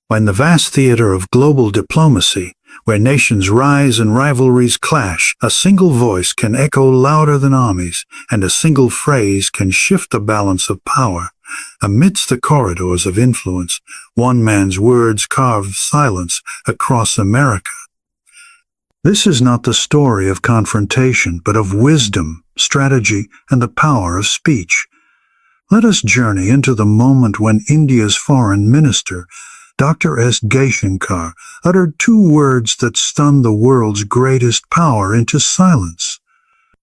When the vast theater of global diplomacy, where nations rise and rivalries clash, a single voice can echo louder than armies, and a single phrase can shift the balance of power. Amidst the corridors of influence, one man's words carved silence across America. This is not the story of confrontation, but of wisdom, strategy, and the power of speech. Let us journey into the moment when India's foreign minister, Dr. S. Jaishankar, uttered two words that stunned the world's greatest power into silence.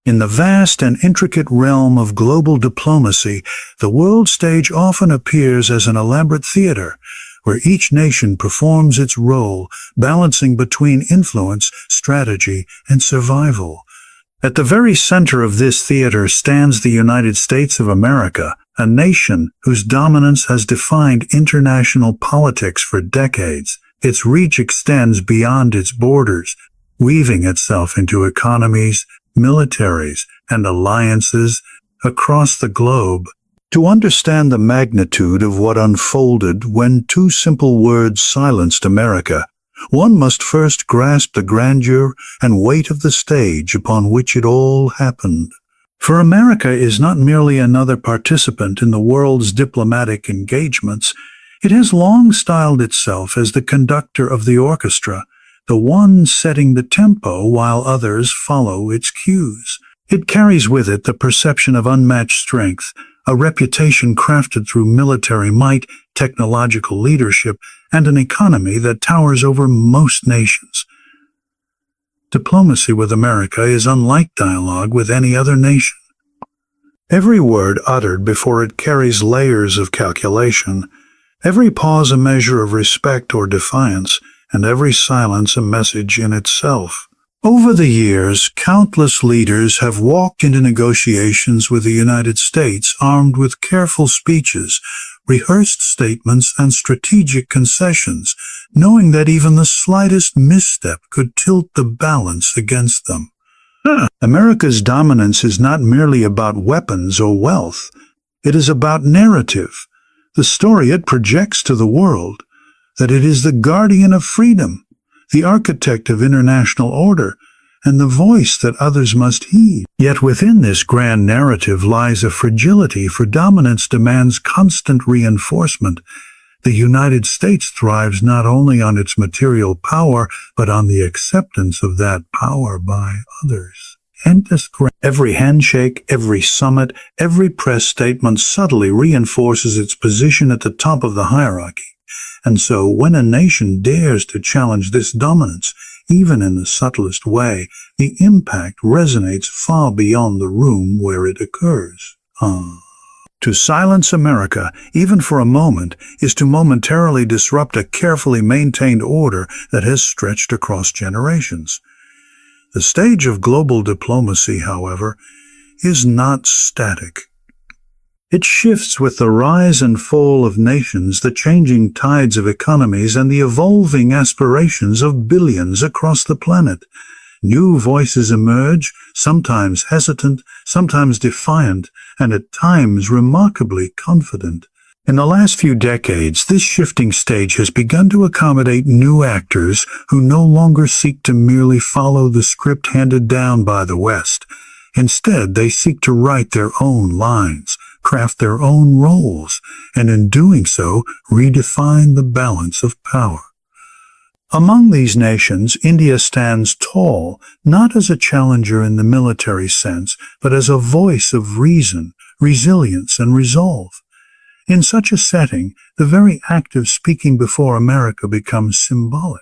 In the vast and intricate realm of global diplomacy, the world stage often appears as an elaborate theater, where each nation performs its role, balancing between influence, strategy, and survival. At the very center of this theater stands the United States of America, a nation whose dominance has defined international politics for decades. Its reach extends beyond its borders, weaving itself into economies, militaries, and alliances across the globe. To understand the magnitude of what unfolded when two simple words silenced America, one must first grasp the grandeur and weight of the stage upon which it all happened. For America is not merely another participant in the world's diplomatic engagements. It has long styled itself as the conductor of the orchestra, the one setting the tempo while others follow its cues. It carries with it the perception of unmatched strength, a reputation crafted through military might, technological leadership, and an economy that towers over most nations. Diplomacy with America is unlike dialogue with any other nation. Every word uttered before it carries layers of calculation, every pause a measure of respect or defiance, and every silence a message in itself. Over the years, countless leaders have walked into negotiations with the United States armed with careful speeches, rehearsed statements, and strategic concessions, knowing that even the slightest misstep could tilt the balance against them. America's dominance is not merely about weapons or wealth. It is about narrative, the story it projects to the world, that it is the guardian of freedom, the architect of international order, and the voice that others must heed. Yet within this grand narrative lies a fragility, for dominance demands constant reinforcement. The United States thrives not only on its material power, but on the acceptance of that power by others. Every handshake, every summit, every press statement subtly reinforces its position at the top of the hierarchy. And so, when a nation dares to challenge this dominance, even in the subtlest way, the impact resonates far beyond the room where it occurs. To silence America, even for a moment, is to momentarily disrupt a carefully maintained order that has stretched across generations. The stage of global diplomacy, however, is not static. It shifts with the rise and fall of nations, the changing tides of economies, and the evolving aspirations of billions across the planet. New voices emerge, sometimes hesitant, sometimes defiant, and at times remarkably confident. In the last few decades, this shifting stage has begun to accommodate new actors who no longer seek to merely follow the script handed down by the West. Instead, they seek to write their own lines, craft their own roles, and in doing so, redefine the balance of power. Among these nations, India stands tall, not as a challenger in the military sense, but as a voice of reason, resilience, and resolve. In such a setting, the very act of speaking before America becomes symbolic.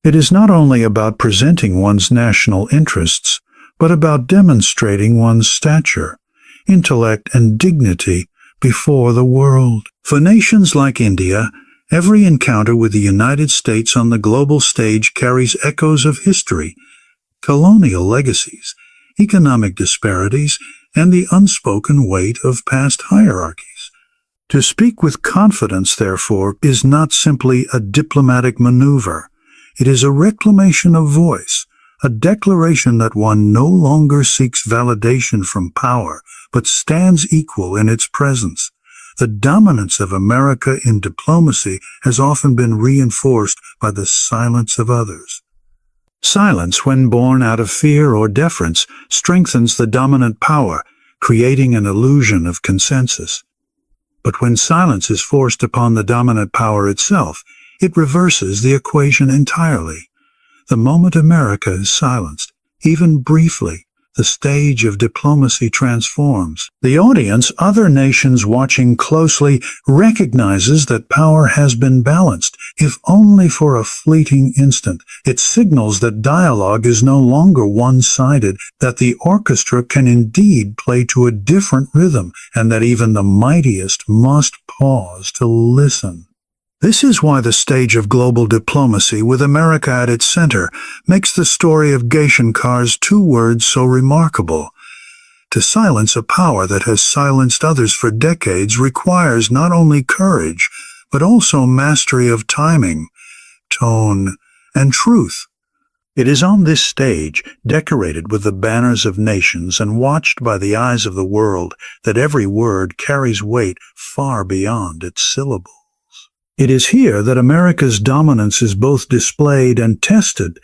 It is not only about presenting one's national interests, but about demonstrating one's stature, intellect, and dignity before the world. For nations like India, every encounter with the United States on the global stage carries echoes of history, colonial legacies, economic disparities, and the unspoken weight of past hierarchies. To speak with confidence, therefore, is not simply a diplomatic maneuver. It is a reclamation of voice, a declaration that one no longer seeks validation from power, but stands equal in its presence. The dominance of America in diplomacy has often been reinforced by the silence of others. Silence, when born out of fear or deference, strengthens the dominant power, creating an illusion of consensus. But when silence is forced upon the dominant power itself, it reverses the equation entirely. The moment America is silenced, even briefly, the stage of diplomacy transforms. The audience, other nations watching closely, recognizes that power has been balanced, if only for a fleeting instant. It signals that dialogue is no longer one-sided, that the orchestra can indeed play to a different rhythm, and that even the mightiest must pause to listen. This is why the stage of global diplomacy, with America at its center, makes the story of Jaishankar's 2 words so remarkable. To silence a power that has silenced others for decades requires not only courage, but also mastery of timing, tone, and truth. It is on this stage, decorated with the banners of nations and watched by the eyes of the world, that every word carries weight far beyond its syllable. It is here that America's dominance is both displayed and tested,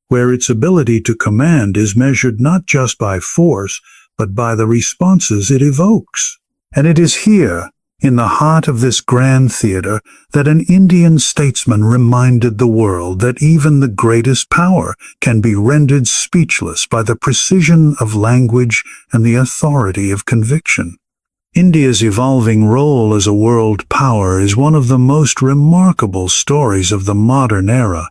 where its ability to command is measured not just by force, but by the responses it evokes. And it is here, in the heart of this grand theater, that an Indian statesman reminded the world that even the greatest power can be rendered speechless by the precision of language and the authority of conviction. India's evolving role as a world power is one of the most remarkable stories of the modern era,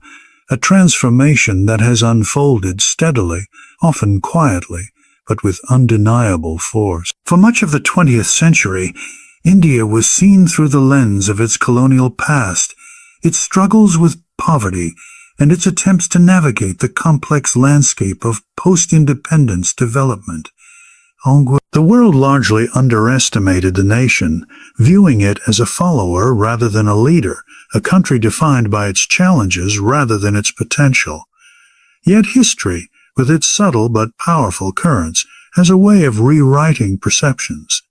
a transformation that has unfolded steadily, often quietly, but with undeniable force. For much of the 20th century, India was seen through the lens of its colonial past, its struggles with poverty, and its attempts to navigate the complex landscape of post-independence development. The world largely underestimated the nation, viewing it as a follower rather than a leader, a country defined by its challenges rather than its potential. Yet history, with its subtle but powerful currents, has a way of rewriting perceptions.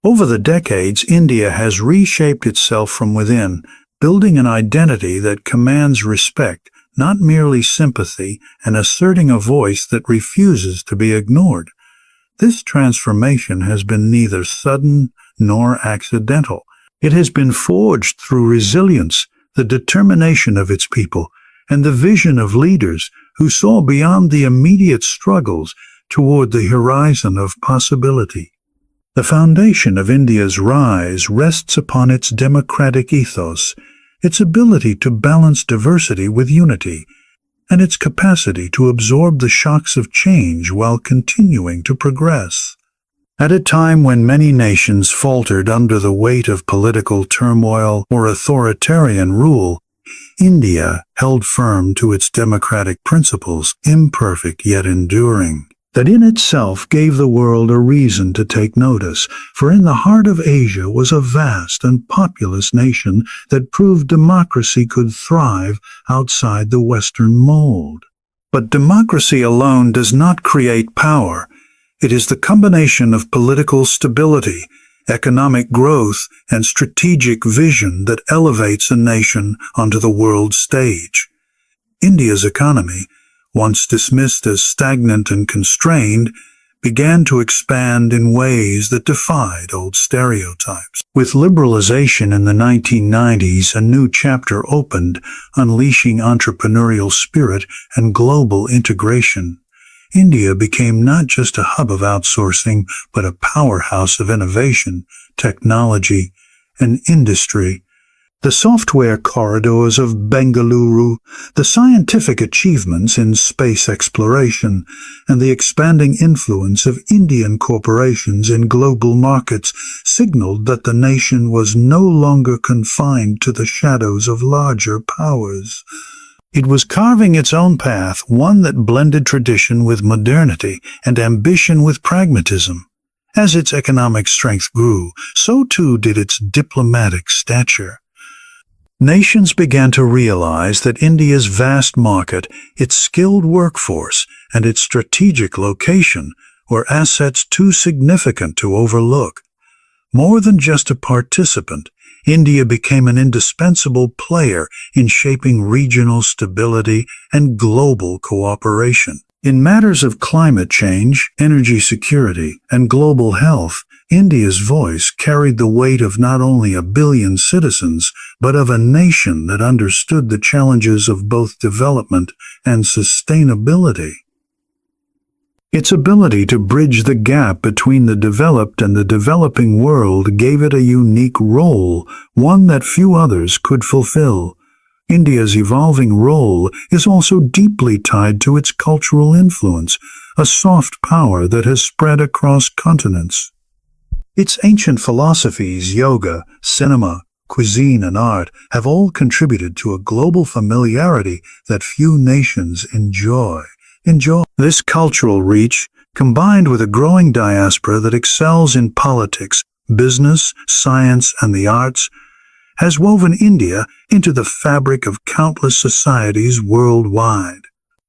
Over the decades, India has reshaped itself from within, building an identity that commands respect, not merely sympathy, and asserting a voice that refuses to be ignored. This transformation has been neither sudden nor accidental. It has been forged through resilience, the determination of its people, and the vision of leaders who saw beyond the immediate struggles toward the horizon of possibility. The foundation of India's rise rests upon its democratic ethos, its ability to balance diversity with unity, and its capacity to absorb the shocks of change while continuing to progress. At a time when many nations faltered under the weight of political turmoil or authoritarian rule, India held firm to its democratic principles, imperfect yet enduring. That in itself gave the world a reason to take notice, for in the heart of Asia was a vast and populous nation that proved democracy could thrive outside the Western mold. But democracy alone does not create power. It is the combination of political stability, economic growth, and strategic vision that elevates a nation onto the world stage. India's economy, once dismissed as stagnant and constrained, began to expand in ways that defied old stereotypes. With liberalization in the 1990s, a new chapter opened, unleashing entrepreneurial spirit and global integration. India became not just a hub of outsourcing, but a powerhouse of innovation, technology, and industry. The software corridors of Bengaluru, the scientific achievements in space exploration, and the expanding influence of Indian corporations in global markets signaled that the nation was no longer confined to the shadows of larger powers. It was carving its own path, one that blended tradition with modernity and ambition with pragmatism. As its economic strength grew, so too did its diplomatic stature. Nations began to realize that India's vast market, its skilled workforce, and its strategic location were assets too significant to overlook. More than just a participant, India became an indispensable player in shaping regional stability and global cooperation. In matters of climate change, energy security, and global health, India's voice carried the weight of not only a billion citizens, but of a nation that understood the challenges of both development and sustainability. Its ability to bridge the gap between the developed and the developing world gave it a unique role, one that few others could fulfill. India's evolving role is also deeply tied to its cultural influence, a soft power that has spread across continents. Its ancient philosophies, yoga, cinema, cuisine, and art have all contributed to a global familiarity that few nations enjoy. This cultural reach, combined with a growing diaspora that excels in politics, business, science, and the arts, has woven India into the fabric of countless societies worldwide.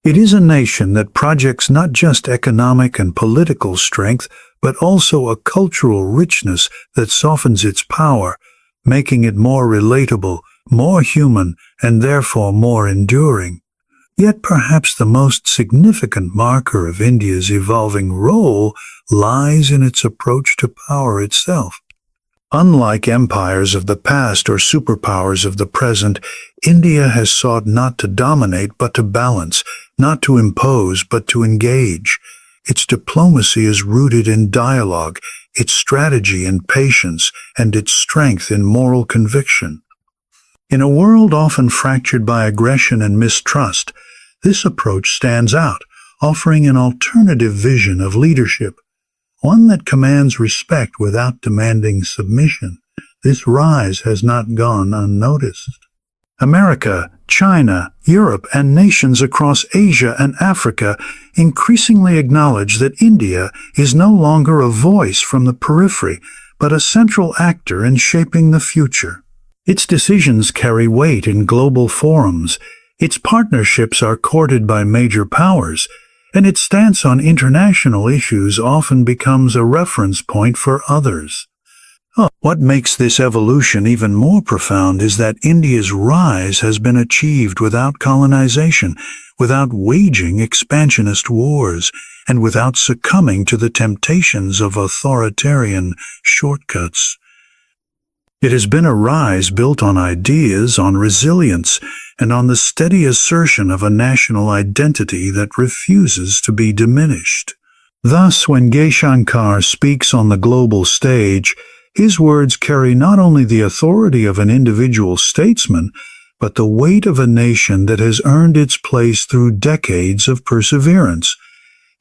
It is a nation that projects not just economic and political strength, but also a cultural richness that softens its power, making it more relatable, more human, and therefore more enduring. Yet perhaps the most significant marker of India's evolving role lies in its approach to power itself. Unlike empires of the past or superpowers of the present, India has sought not to dominate but to balance, not to impose but to engage. Its diplomacy is rooted in dialogue, its strategy in patience, and its strength in moral conviction. In a world often fractured by aggression and mistrust, this approach stands out, offering an alternative vision of leadership, one that commands respect without demanding submission. This rise has not gone unnoticed. America, China, Europe, and nations across Asia and Africa increasingly acknowledge that India is no longer a voice from the periphery, but a central actor in shaping the future. Its decisions carry weight in global forums, its partnerships are courted by major powers, and its stance on international issues often becomes a reference point for others. What makes this evolution even more profound is that India's rise has been achieved without colonization, without waging expansionist wars, and without succumbing to the temptations of authoritarian shortcuts. It has been a rise built on ideas, on resilience, and on the steady assertion of a national identity that refuses to be diminished. Thus, when Jaishankar speaks on the global stage, his words carry not only the authority of an individual statesman, but the weight of a nation that has earned its place through decades of perseverance.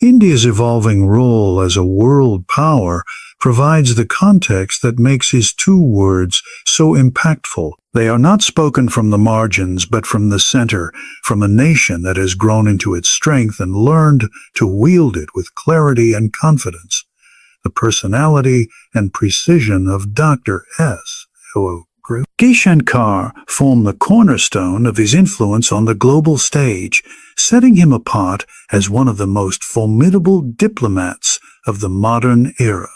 India's evolving role as a world power provides the context that makes his two words so impactful. They are not spoken from the margins, but from the center, from a nation that has grown into its strength and learned to wield it with clarity and confidence. The personality and precision of Dr. S. Jaishankar formed the cornerstone of his influence on the global stage, setting him apart as one of the most formidable diplomats of the modern era.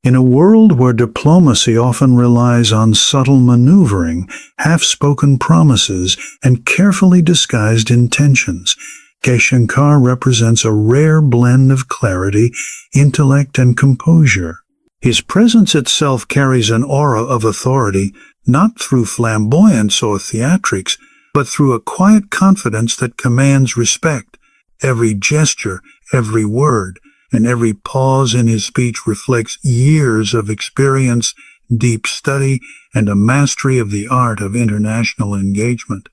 In a world where diplomacy often relies on subtle maneuvering, half-spoken promises, and carefully disguised intentions, Jaishankar represents a rare blend of clarity, intellect, and composure. His presence itself carries an aura of authority, not through flamboyance or theatrics, but through a quiet confidence that commands respect. Every gesture, every word, and every pause in his speech reflects years of experience, deep study, and a mastery of the art of international engagement.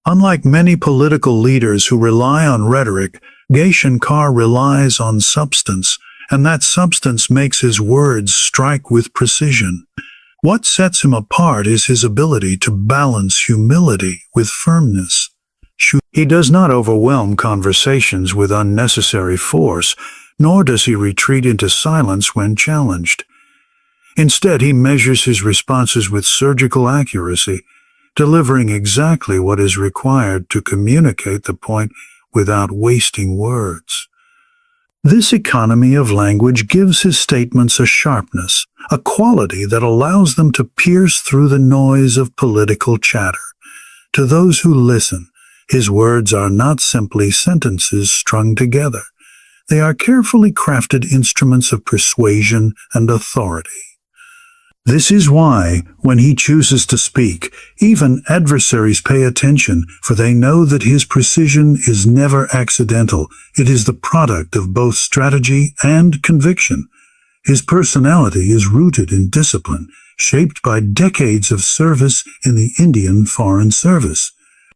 Unlike many political leaders who rely on rhetoric, Jaishankar relies on substance, and that substance makes his words strike with precision. What sets him apart is his ability to balance humility with firmness. He does not overwhelm conversations with unnecessary force, nor does he retreat into silence when challenged. Instead, he measures his responses with surgical accuracy, delivering exactly what is required to communicate the point without wasting words. This economy of language gives his statements a sharpness, a quality that allows them to pierce through the noise of political chatter. To those who listen, his words are not simply sentences strung together. They are carefully crafted instruments of persuasion and authority. This is why, when he chooses to speak, even adversaries pay attention, for they know that his precision is never accidental. It is the product of both strategy and conviction. His personality is rooted in discipline, shaped by decades of service in the Indian Foreign Service.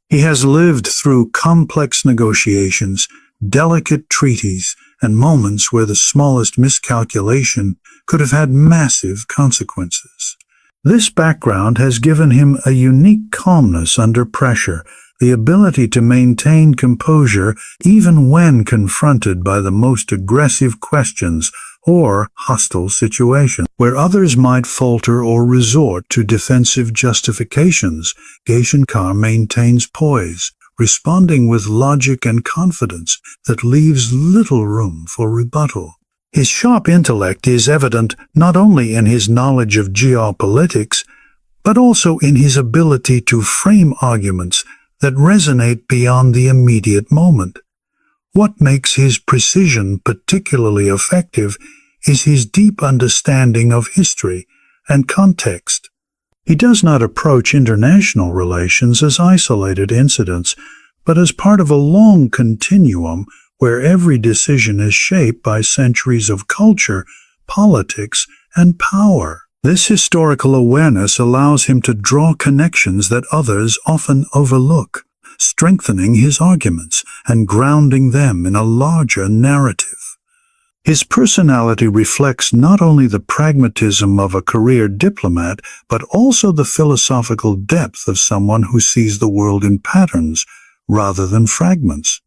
He has lived through complex negotiations, delicate treaties, and moments where the smallest miscalculation could have had massive consequences. This background has given him a unique calmness under pressure, the ability to maintain composure even when confronted by the most aggressive questions or hostile situations. Where others might falter or resort to defensive justifications, Jaishankar maintains poise, responding with logic and confidence that leaves little room for rebuttal. His sharp intellect is evident not only in his knowledge of geopolitics, but also in his ability to frame arguments that resonate beyond the immediate moment. What makes his precision particularly effective is his deep understanding of history and context. He does not approach international relations as isolated incidents, but as part of a long continuum where every decision is shaped by centuries of culture, politics, and power. This historical awareness allows him to draw connections that others often overlook, strengthening his arguments and grounding them in a larger narrative. His personality reflects not only the pragmatism of a career diplomat, but also the philosophical depth of someone who sees the world in patterns rather than fragments.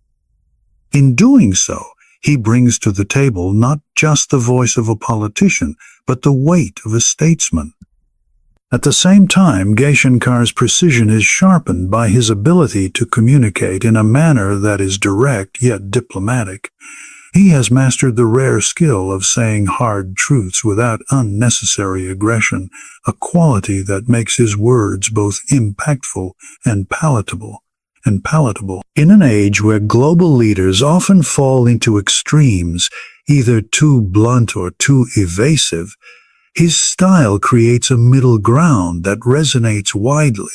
In doing so, he brings to the table not just the voice of a politician, but the weight of a statesman. At the same time, Jaishankar's precision is sharpened by his ability to communicate in a manner that is direct yet diplomatic. He has mastered the rare skill of saying hard truths without unnecessary aggression, a quality that makes his words both impactful and palatable. In an age where global leaders often fall into extremes, either too blunt or too evasive, his style creates a middle ground that resonates widely.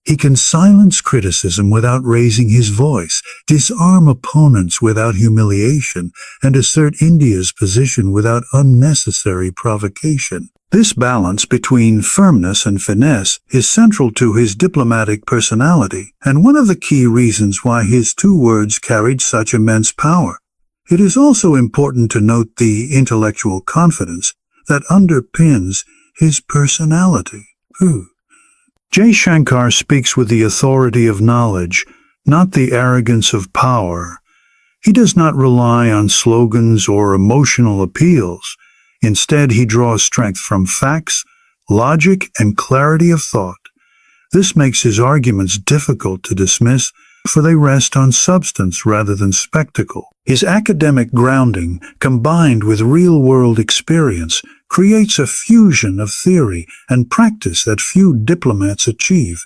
He can silence criticism without raising his voice, disarm opponents without humiliation, and assert India's position without unnecessary provocation. This balance between firmness and finesse is central to his diplomatic personality, and one of the key reasons why his two words carried such immense power. It is also important to note the intellectual confidence that underpins his personality. Jaishankar speaks with the authority of knowledge, not the arrogance of power. He does not rely on slogans or emotional appeals. Instead, he draws strength from facts, logic, and clarity of thought. This makes his arguments difficult to dismiss, for they rest on substance rather than spectacle. His academic grounding, combined with real-world experience, creates a fusion of theory and practice that few diplomats achieve.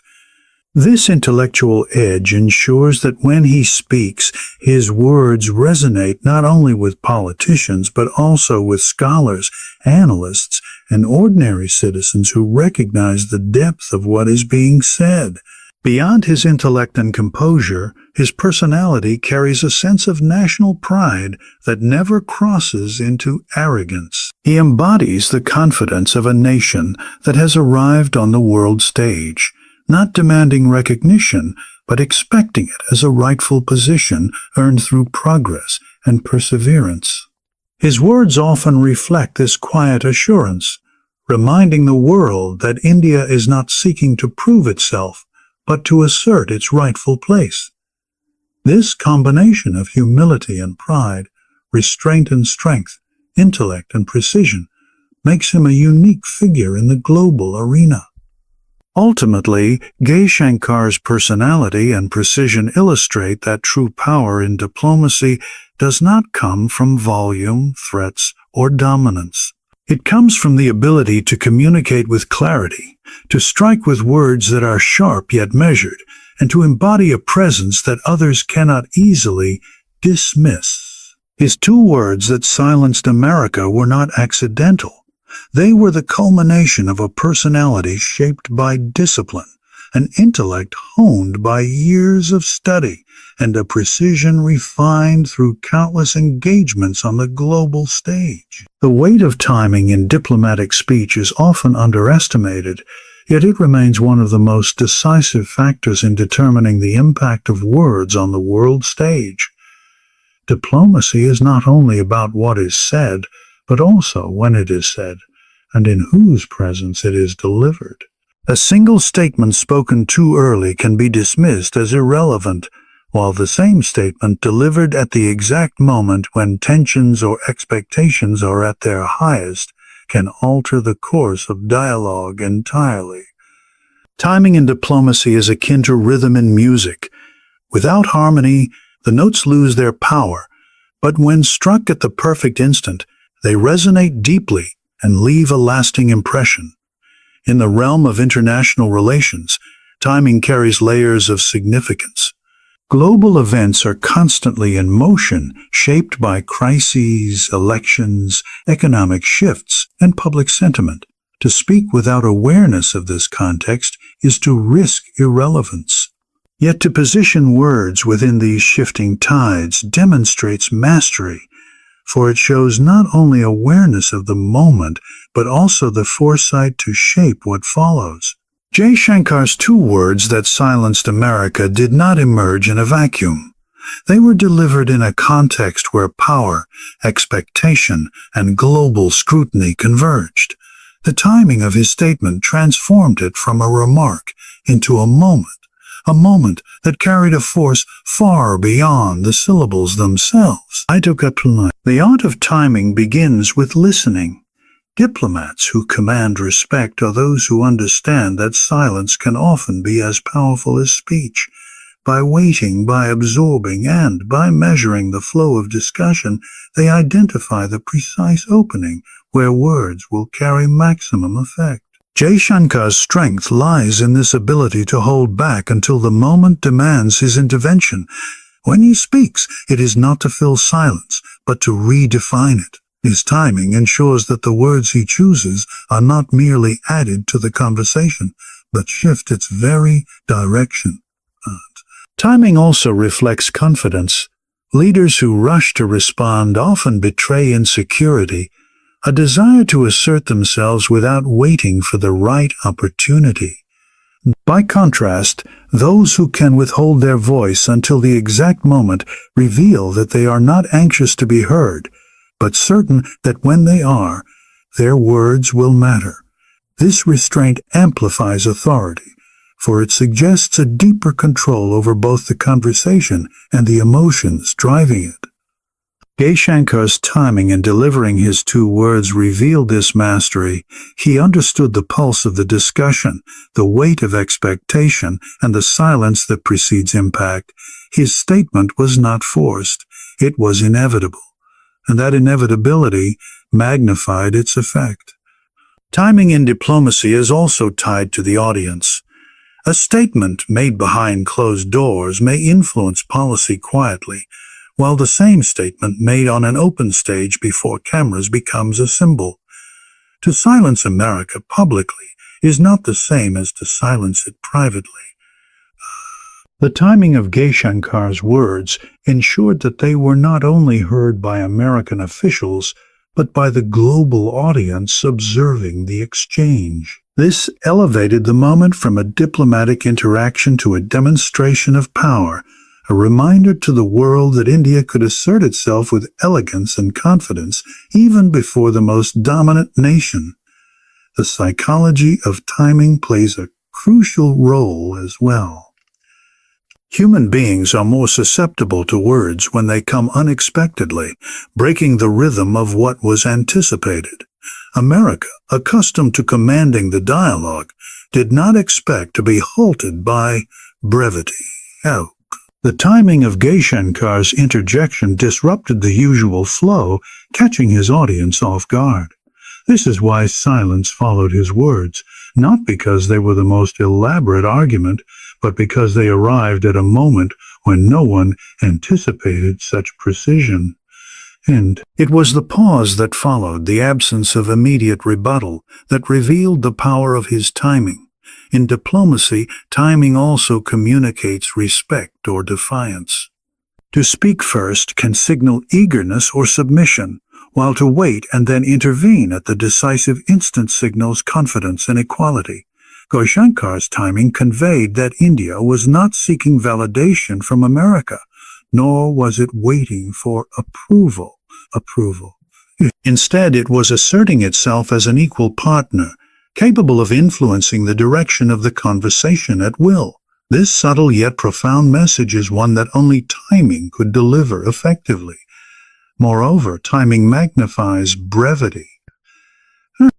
This intellectual edge ensures that when he speaks, his words resonate not only with politicians but also with scholars, analysts, and ordinary citizens who recognize the depth of what is being said. Beyond his intellect and composure, his personality carries a sense of national pride that never crosses into arrogance. He embodies the confidence of a nation that has arrived on the world stage, not demanding recognition, but expecting it as a rightful position earned through progress and perseverance. His words often reflect this quiet assurance, reminding the world that India is not seeking to prove itself, but to assert its rightful place. This combination of humility and pride, restraint and strength, intellect and precision, makes him a unique figure in the global arena. Ultimately, Jaishankar's personality and precision illustrate that true power in diplomacy does not come from volume, threats, or dominance. It comes from the ability to communicate with clarity, to strike with words that are sharp yet measured, and to embody a presence that others cannot easily dismiss. His 2 words that silenced America were not accidental. They were the culmination of a personality shaped by discipline, an intellect honed by years of study, and a precision refined through countless engagements on the global stage. The weight of timing in diplomatic speech is often underestimated, yet it remains one of the most decisive factors in determining the impact of words on the world stage. Diplomacy is not only about what is said, but also when it is said, and in whose presence it is delivered. A single statement spoken too early can be dismissed as irrelevant, while the same statement delivered at the exact moment when tensions or expectations are at their highest can alter the course of dialogue entirely. Timing in diplomacy is akin to rhythm in music. Without harmony, the notes lose their power, but when struck at the perfect instant, they resonate deeply and leave a lasting impression. In the realm of international relations, timing carries layers of significance. Global events are constantly in motion, shaped by crises, elections, economic shifts, and public sentiment. To speak without awareness of this context is to risk irrelevance. Yet to position words within these shifting tides demonstrates mastery, for it shows not only awareness of the moment, but also the foresight to shape what follows. Jaishankar's 2 words that silenced America did not emerge in a vacuum. They were delivered in a context where power, expectation, and global scrutiny converged. The timing of his statement transformed it from a remark into a moment that carried a force far beyond the syllables themselves. The art of timing begins with listening. Diplomats who command respect are those who understand that silence can often be as powerful as speech. By waiting, by absorbing, and by measuring the flow of discussion, they identify the precise opening where words will carry maximum effect. Jaishankar's strength lies in this ability to hold back until the moment demands his intervention. When he speaks, it is not to fill silence, but to redefine it. His timing ensures that the words he chooses are not merely added to the conversation, but shift its very direction. Timing also reflects confidence. Leaders who rush to respond often betray insecurity, a desire to assert themselves without waiting for the right opportunity. By contrast, those who can withhold their voice until the exact moment reveal that they are not anxious to be heard, but certain that when they are, their words will matter. This restraint amplifies authority, for it suggests a deeper control over both the conversation and the emotions driving it. Jaishankar's timing in delivering his 2 words revealed this mastery. He understood the pulse of the discussion, the weight of expectation, and the silence that precedes impact. His statement was not forced. It was inevitable, and that inevitability magnified its effect. Timing in diplomacy is also tied to the audience. A statement made behind closed doors may influence policy quietly, while the same statement made on an open stage before cameras becomes a symbol. To silence America publicly is not the same as to silence it privately. The timing of Jaishankar's words ensured that they were not only heard by American officials, but by the global audience observing the exchange. This elevated the moment from a diplomatic interaction to a demonstration of power, a reminder to the world that India could assert itself with elegance and confidence even before the most dominant nation. The psychology of timing plays a crucial role as well. Human beings are more susceptible to words when they come unexpectedly, breaking the rhythm of what was anticipated. America, accustomed to commanding the dialogue, did not expect to be halted by brevity. The timing of Jaishankar's interjection disrupted the usual flow, catching his audience off guard. This is why silence followed his words, not because they were the most elaborate argument, but because they arrived at a moment when no one anticipated such precision. And it was the pause that followed, the absence of immediate rebuttal, that revealed the power of his timing. In diplomacy, timing also communicates respect or defiance. To speak first can signal eagerness or submission, while to wait and then intervene at the decisive instant signals confidence and equality. Jaishankar's timing conveyed that India was not seeking validation from America, nor was it waiting for approval. Instead, it was asserting itself as an equal partner, capable of influencing the direction of the conversation at will. This subtle yet profound message is one that only timing could deliver effectively. Moreover, timing magnifies brevity.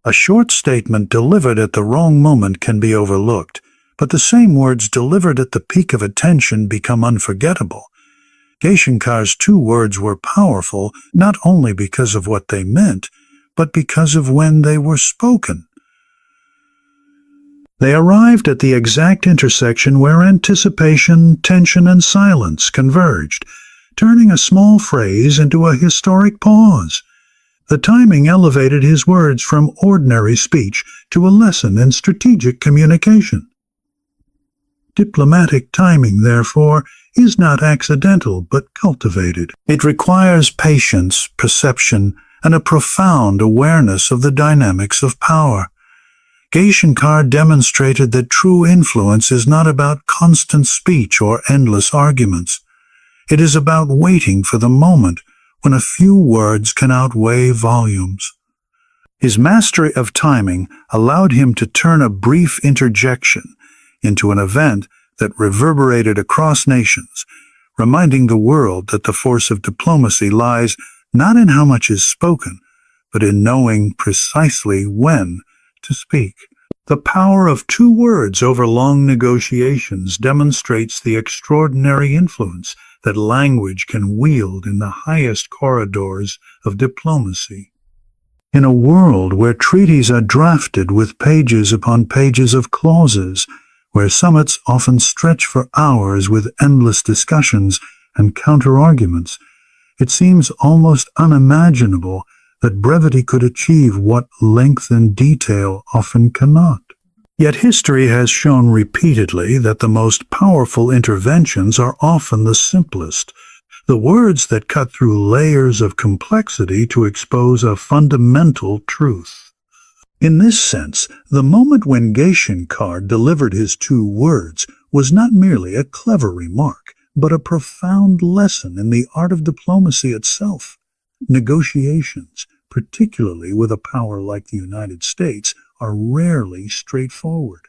A short statement delivered at the wrong moment can be overlooked, but the same words delivered at the peak of attention become unforgettable. Jaishankar's 2 words were powerful not only because of what they meant, but because of when they were spoken. They arrived at the exact intersection where anticipation, tension, and silence converged, turning a small phrase into a historic pause. The timing elevated his words from ordinary speech to a lesson in strategic communication. Diplomatic timing, therefore, is not accidental but cultivated. It requires patience, perception, and a profound awareness of the dynamics of power. Jaishankar demonstrated that true influence is not about constant speech or endless arguments. It is about waiting for the moment when a few words can outweigh volumes. His mastery of timing allowed him to turn a brief interjection into an event that reverberated across nations, reminding the world that the force of diplomacy lies not in how much is spoken, but in knowing precisely when to speak. The power of 2 words over long negotiations demonstrates the extraordinary influence that language can wield in the highest corridors of diplomacy. In a world where treaties are drafted with pages upon pages of clauses, where summits often stretch for hours with endless discussions and counter-arguments, it seems almost unimaginable that brevity could achieve what length and detail often cannot. Yet history has shown repeatedly that the most powerful interventions are often the simplest, the words that cut through layers of complexity to expose a fundamental truth. In this sense, the moment when Jaishankar delivered his 2 words was not merely a clever remark, but a profound lesson in the art of diplomacy itself. Negotiations, particularly with a power like the United States, are rarely straightforward.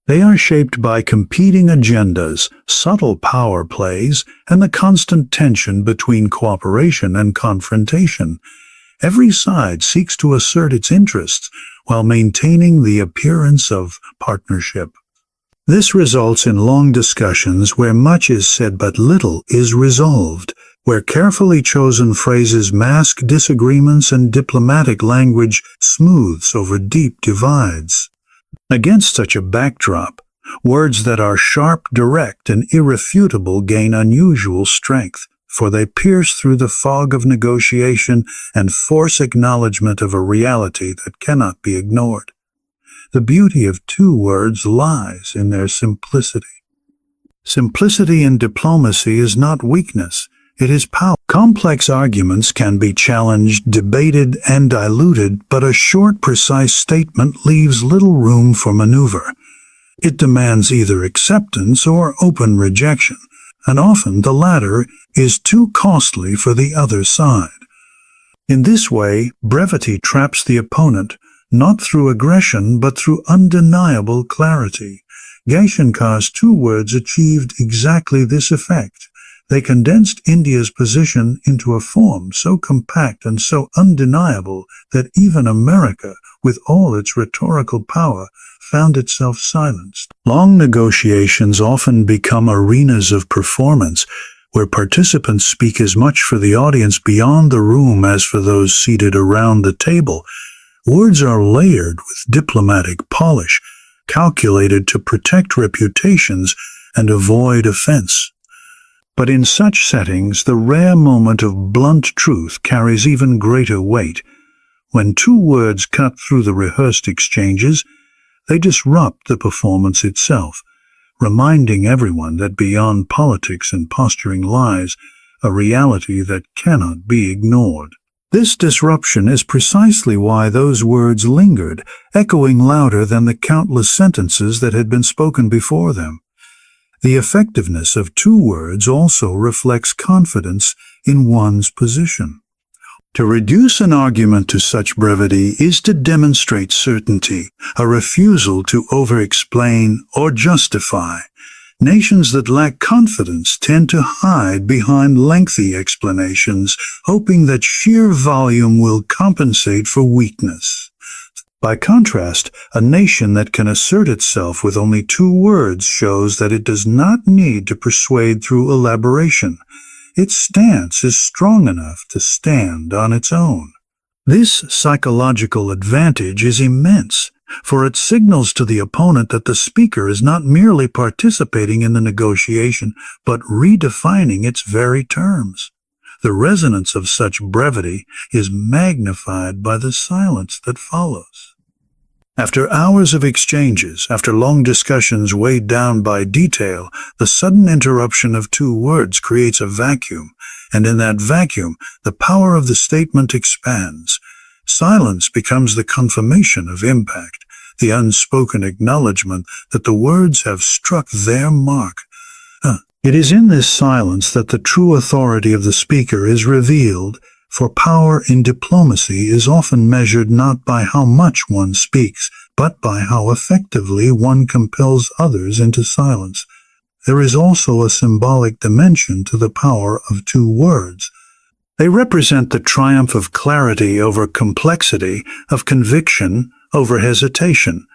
They are shaped by competing agendas, subtle power plays, and the constant tension between cooperation and confrontation. Every side seeks to assert its interests while maintaining the appearance of partnership. This results in long discussions where much is said but little is resolved, where carefully chosen phrases mask disagreements and diplomatic language smooths over deep divides. Against such a backdrop, words that are sharp, direct, and irrefutable gain unusual strength, for they pierce through the fog of negotiation and force acknowledgement of a reality that cannot be ignored. The beauty of 2 words lies in their simplicity. Simplicity in diplomacy is not weakness, it is power. Complex arguments can be challenged, debated, and diluted, but a short, precise statement leaves little room for maneuver. It demands either acceptance or open rejection, and often the latter is too costly for the other side. In this way, brevity traps the opponent, not through aggression but through undeniable clarity. Jaishankar's 2 words achieved exactly this effect. They condensed India's position into a form so compact and so undeniable that even America, with all its rhetorical power, found itself silenced. Long negotiations often become arenas of performance, where participants speak as much for the audience beyond the room as for those seated around the table. Words are layered with diplomatic polish, calculated to protect reputations and avoid offense. But in such settings, the rare moment of blunt truth carries even greater weight. When two words cut through the rehearsed exchanges, they disrupt the performance itself, reminding everyone that beyond politics and posturing lies a reality that cannot be ignored. This disruption is precisely why those words lingered, echoing louder than the countless sentences that had been spoken before them. The effectiveness of two words also reflects confidence in one's position. To reduce an argument to such brevity is to demonstrate certainty, a refusal to over-explain or justify. Nations that lack confidence tend to hide behind lengthy explanations, hoping that sheer volume will compensate for weakness. By contrast, a nation that can assert itself with only two words shows that it does not need to persuade through elaboration. Its stance is strong enough to stand on its own. This psychological advantage is immense, for it signals to the opponent that the speaker is not merely participating in the negotiation, but redefining its very terms. The resonance of such brevity is magnified by the silence that follows. After hours of exchanges, after long discussions weighed down by detail, the sudden interruption of two words creates a vacuum, and in that vacuum, the power of the statement expands. Silence becomes the confirmation of impact, the unspoken acknowledgement that the words have struck their mark. It is in this silence that the true authority of the speaker is revealed, for power in diplomacy is often measured not by how much one speaks, but by how effectively one compels others into silence. There is also a symbolic dimension to the power of two words. They represent the triumph of clarity over complexity, of conviction over hesitation.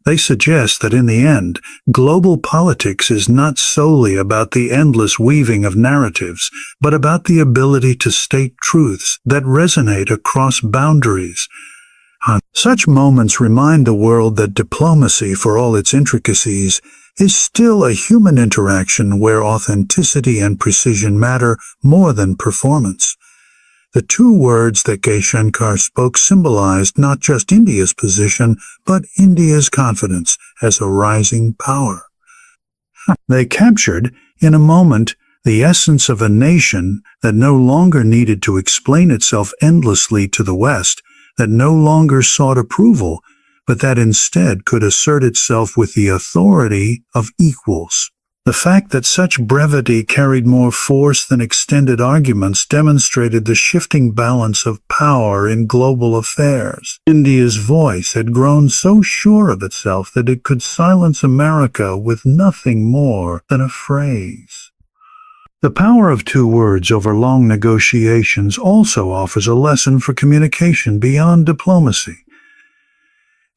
They suggest that in the end, global politics is not solely about the endless weaving of narratives, but about the ability to state truths that resonate across boundaries. Such moments remind the world that diplomacy, for all its intricacies, is still a human interaction where authenticity and precision matter more than performance. The two words that Jaishankar spoke symbolized not just India's position, but India's confidence as a rising power. They captured, in a moment, the essence of a nation that no longer needed to explain itself endlessly to the West, that no longer sought approval, but that instead could assert itself with the authority of equals. The fact that such brevity carried more force than extended arguments demonstrated the shifting balance of power in global affairs. India's voice had grown so sure of itself that it could silence America with nothing more than a phrase. The power of two words over long negotiations also offers a lesson for communication beyond diplomacy.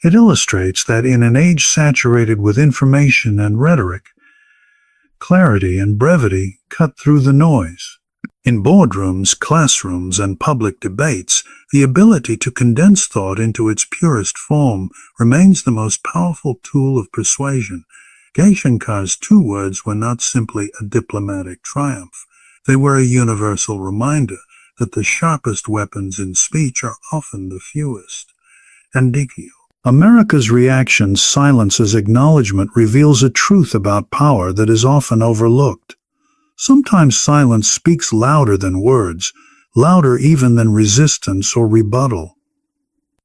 It illustrates that in an age saturated with information and rhetoric, clarity and brevity cut through the noise. In boardrooms, classrooms, and public debates, the ability to condense thought into its purest form remains the most powerful tool of persuasion. Jaishankar's two words were not simply a diplomatic triumph. They were a universal reminder that the sharpest weapons in speech are often the fewest. Andikio. America's reaction silences acknowledgement reveals a truth about power that is often overlooked. Sometimes silence speaks louder than words, louder even than resistance or rebuttal.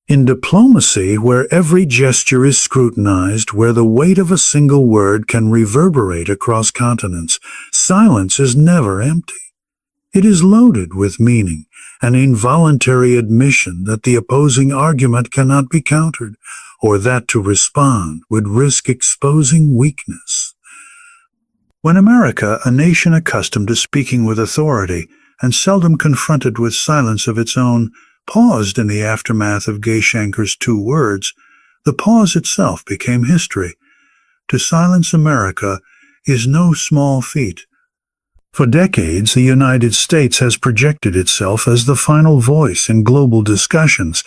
In diplomacy, where every gesture is scrutinized, where the weight of a single word can reverberate across continents, silence is never empty. It is loaded with meaning, an involuntary admission that the opposing argument cannot be countered, or that to respond would risk exposing weakness. When America, a nation accustomed to speaking with authority and seldom confronted with silence of its own, paused in the aftermath of Jaishankar's 2 words, the pause itself became history. To silence America is no small feat. For decades, the United States has projected itself as the final voice in global discussions,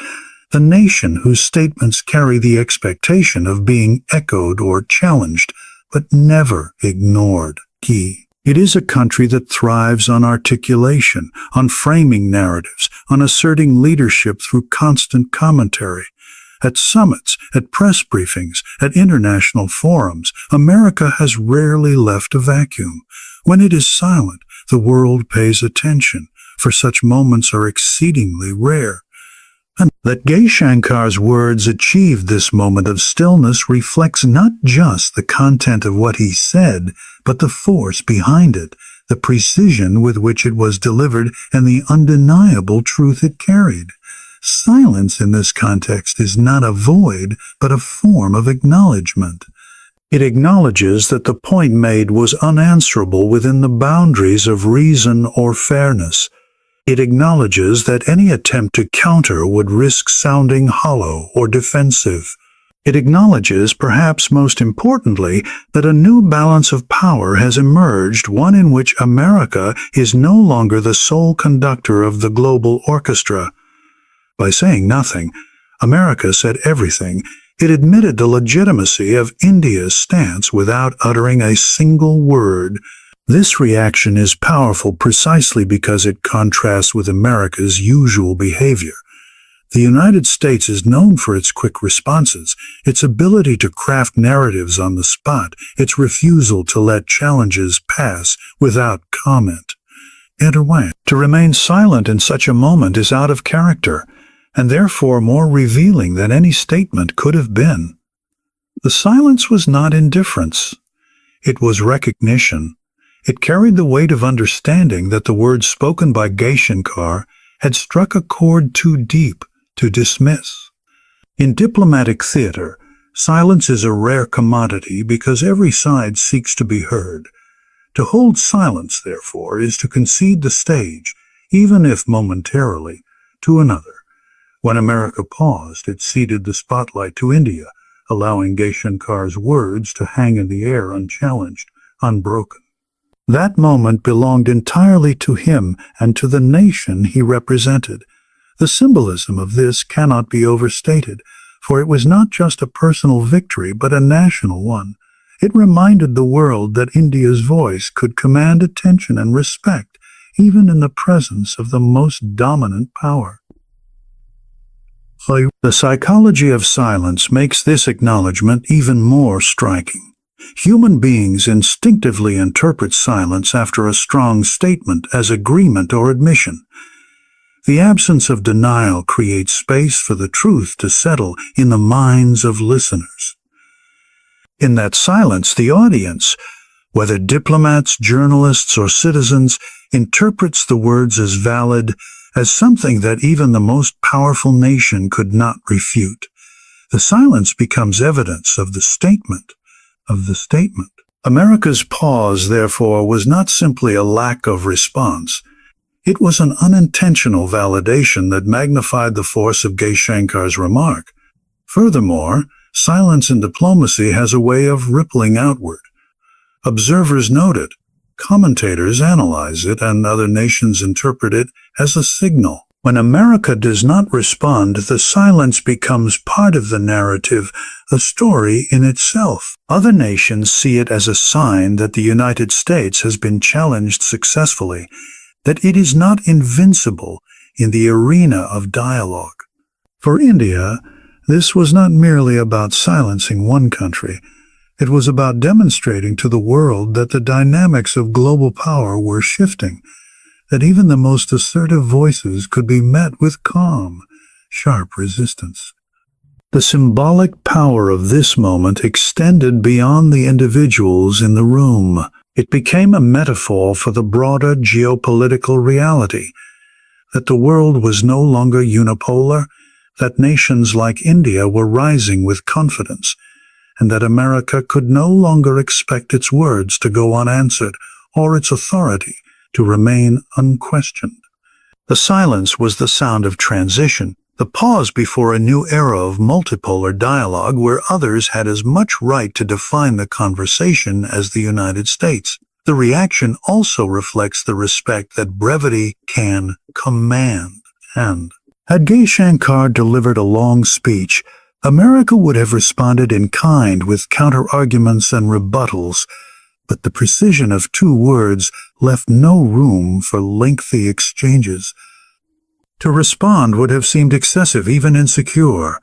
the nation whose statements carry the expectation of being echoed or challenged, but never ignored. It is a country that thrives on articulation, on framing narratives, on asserting leadership through constant commentary. At summits, at press briefings, at international forums, America has rarely left a vacuum. When it is silent, the world pays attention, for such moments are exceedingly rare. And that Jaishankar's words achieved this moment of stillness reflects not just the content of what he said, but the force behind it, the precision with which it was delivered, and the undeniable truth it carried. Silence in this context is not a void, but a form of acknowledgement. It acknowledges that the point made was unanswerable within the boundaries of reason or fairness. It acknowledges that any attempt to counter would risk sounding hollow or defensive. It acknowledges, perhaps most importantly, that a new balance of power has emerged, one in which America is no longer the sole conductor of the global orchestra. By saying nothing, America said everything. It admitted the legitimacy of India's stance without uttering a single word. This reaction is powerful precisely because it contrasts with America's usual behavior. The United States is known for its quick responses, its ability to craft narratives on the spot, its refusal to let challenges pass without comment. To remain silent in such a moment is out of character, and therefore more revealing than any statement could have been. The silence was not indifference. It was recognition. It carried the weight of understanding that the words spoken by Jaishankar had struck a chord too deep to dismiss. In diplomatic theater, silence is a rare commodity because every side seeks to be heard. To hold silence, therefore, is to concede the stage, even if momentarily, to another. When America paused, it ceded the spotlight to India, allowing Jaishankar's words to hang in the air unchallenged, unbroken. That moment belonged entirely to him and to the nation he represented. The symbolism of this cannot be overstated, for it was not just a personal victory but a national one. It reminded the world that India's voice could command attention and respect, even in the presence of the most dominant power. The psychology of silence makes this acknowledgement even more striking. Human beings instinctively interpret silence after a strong statement as agreement or admission. The absence of denial creates space for the truth to settle in the minds of listeners. In that silence, the audience, whether diplomats, journalists, or citizens, interprets the words as valid, as something that even the most powerful nation could not refute. The silence becomes evidence of the statement. America's pause, therefore, was not simply a lack of response. It was an unintentional validation that magnified the force of Jaishankar's remark. Furthermore, silence in diplomacy has a way of rippling outward. Observers note it, commentators analyze it, and other nations interpret it as a signal. When America does not respond, the silence becomes part of the narrative, a story in itself. Other nations see it as a sign that the United States has been challenged successfully, that it is not invincible in the arena of dialogue. For India, this was not merely about silencing one country. It was about demonstrating to the world that the dynamics of global power were shifting, that even the most assertive voices could be met with calm, sharp resistance. The symbolic power of this moment extended beyond the individuals in the room. It became a metaphor for the broader geopolitical reality, that the world was no longer unipolar, that nations like India were rising with confidence, and that America could no longer expect its words to go unanswered or its authority to remain unquestioned. The silence was the sound of transition, the pause before a new era of multipolar dialogue where others had as much right to define the conversation as the United States. The reaction also reflects the respect that brevity can command. And had Jaishankar delivered a long speech, America would have responded in kind with counter-arguments and rebuttals, but the precision of 2 words left no room for lengthy exchanges. To respond would have seemed excessive, even insecure,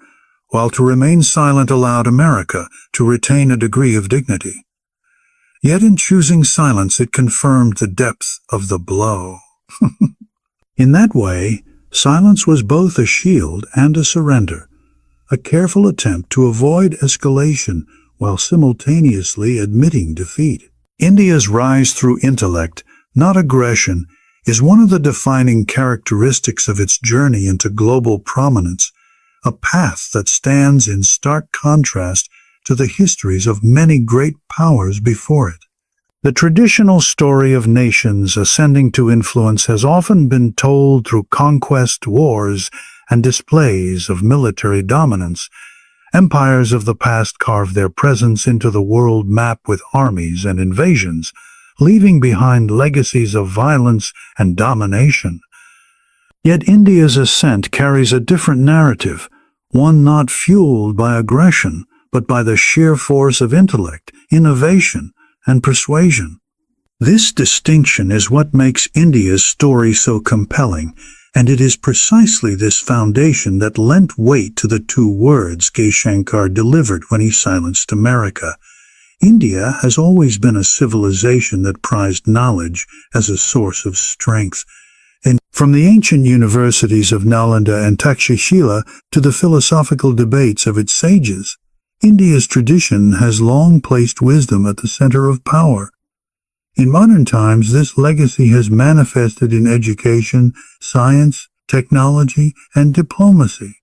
while to remain silent allowed America to retain a degree of dignity. Yet in choosing silence, it confirmed the depth of the blow. In that way, silence was both a shield and a surrender, a careful attempt to avoid escalation while simultaneously admitting defeat. India's rise through intellect, not aggression, is one of the defining characteristics of its journey into global prominence, a path that stands in stark contrast to the histories of many great powers before it. The traditional story of nations ascending to influence has often been told through conquest, wars, and displays of military dominance. Empires of the past carved their presence into the world map with armies and invasions, leaving behind legacies of violence and domination. Yet India's ascent carries a different narrative, one not fueled by aggression, but by the sheer force of intellect, innovation, and persuasion. This distinction is what makes India's story so compelling, and it is precisely this foundation that lent weight to the 2 words Jaishankar delivered when he silenced America. India has always been a civilization that prized knowledge as a source of strength. And from the ancient universities of Nalanda and Takshashila to the philosophical debates of its sages, India's tradition has long placed wisdom at the center of power. In modern times, this legacy has manifested in education, science, technology, and diplomacy.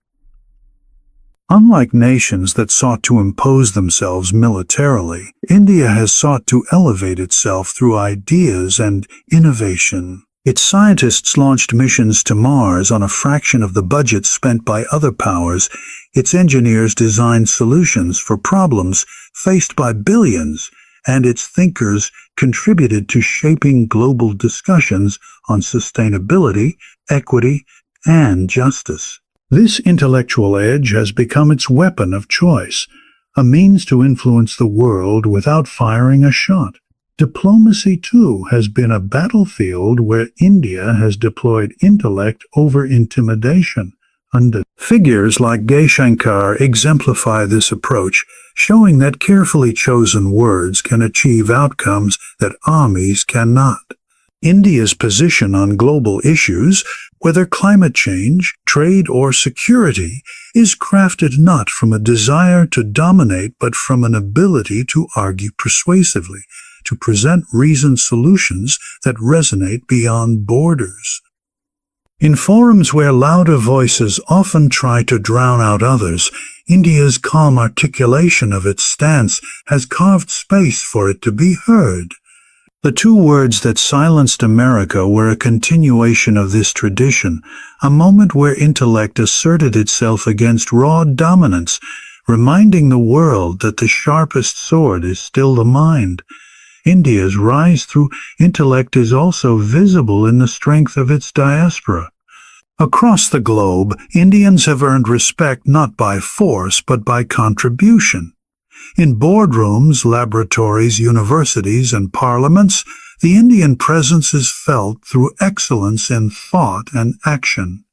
Unlike nations that sought to impose themselves militarily, India has sought to elevate itself through ideas and innovation. Its scientists launched missions to Mars on a fraction of the budget spent by other powers. Its engineers designed solutions for problems faced by billions, and its thinkers contributed to shaping global discussions on sustainability, equity, and justice. This intellectual edge has become its weapon of choice, a means to influence the world without firing a shot. Diplomacy, too, has been a battlefield where India has deployed intellect over intimidation. Figures like Jaishankar exemplify this approach, showing that carefully chosen words can achieve outcomes that armies cannot. India's position on global issues, whether climate change, trade, or security, is crafted not from a desire to dominate but from an ability to argue persuasively, to present reasoned solutions that resonate beyond borders. In forums where louder voices often try to drown out others, India's calm articulation of its stance has carved space for it to be heard. The 2 words that silenced America were a continuation of this tradition, a moment where intellect asserted itself against raw dominance, reminding the world that the sharpest sword is still the mind. India's rise through intellect is also visible in the strength of its diaspora. Across the globe, Indians have earned respect not by force but by contribution. In boardrooms, laboratories, universities, and parliaments, the Indian presence is felt through excellence in thought and action.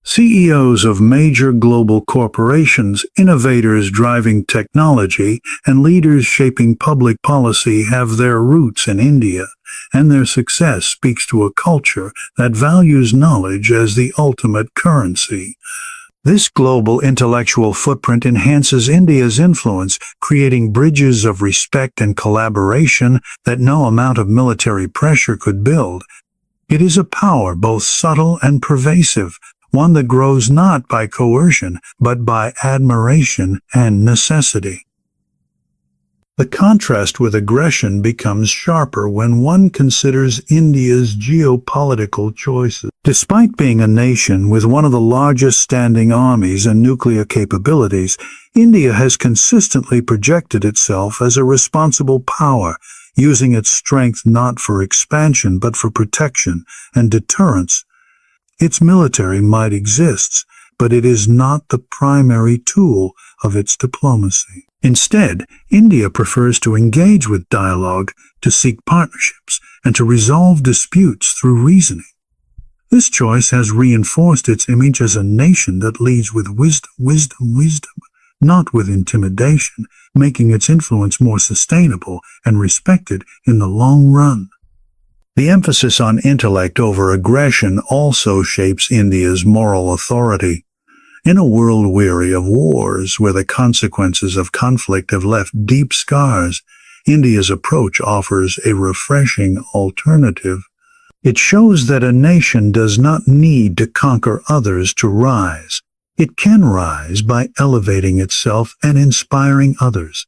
CEOs of major global corporations, innovators driving technology, and leaders shaping public policy have their roots in India, and their success speaks to a culture that values knowledge as the ultimate currency. This global intellectual footprint enhances India's influence, creating bridges of respect and collaboration that no amount of military pressure could build. It is a power both subtle and pervasive, one that grows not by coercion, but by admiration and necessity. The contrast with aggression becomes sharper when one considers India's geopolitical choices. Despite being a nation with one of the largest standing armies and nuclear capabilities, India has consistently projected itself as a responsible power, using its strength not for expansion but for protection and deterrence. Its military might exists, but it is not the primary tool of its diplomacy. Instead, India prefers to engage with dialogue, to seek partnerships, and to resolve disputes through reasoning. This choice has reinforced its image as a nation that leads with wisdom, not with intimidation, making its influence more sustainable and respected in the long run. The emphasis on intellect over aggression also shapes India's moral authority. In a world weary of wars, where the consequences of conflict have left deep scars, India's approach offers a refreshing alternative. It shows that a nation does not need to conquer others to rise. It can rise by elevating itself and inspiring others.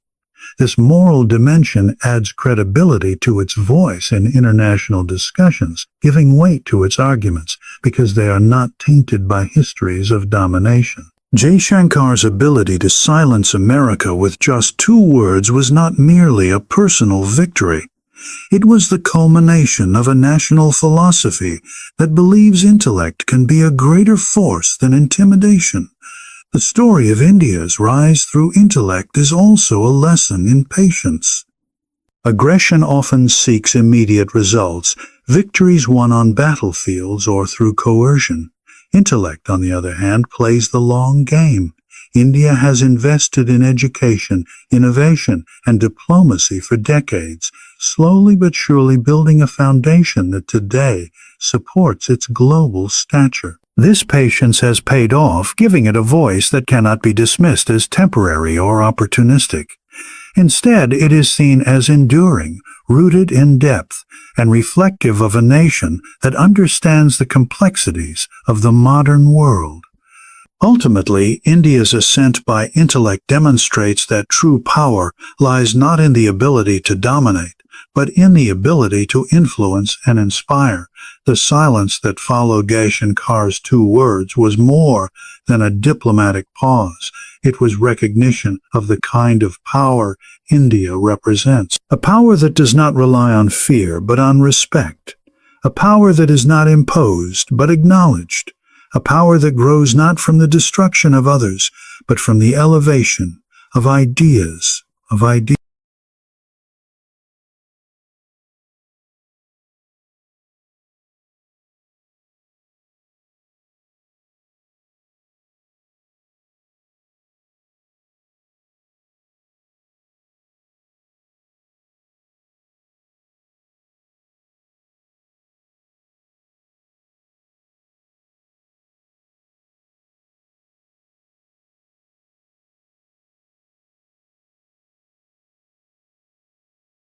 This moral dimension adds credibility to its voice in international discussions, giving weight to its arguments because they are not tainted by histories of domination. Jaishankar's ability to silence America with just 2 words was not merely a personal victory. It was the culmination of a national philosophy that believes intellect can be a greater force than intimidation. The story of India's rise through intellect is also a lesson in patience. Aggression often seeks immediate results, victories won on battlefields or through coercion. Intellect, on the other hand, plays the long game. India has invested in education, innovation, and diplomacy for decades, slowly but surely building a foundation that today supports its global stature. This patience has paid off, giving it a voice that cannot be dismissed as temporary or opportunistic. Instead, it is seen as enduring, rooted in depth, and reflective of a nation that understands the complexities of the modern world. Ultimately, India's ascent by intellect demonstrates that true power lies not in the ability to dominate, but in the ability to influence and inspire. The silence that followed Jaishankar's 2 words was more than a diplomatic pause. It was recognition of the kind of power India represents. A power that does not rely on fear, but on respect. A power that is not imposed, but acknowledged. A power that grows not from the destruction of others, but from the elevation of ideas.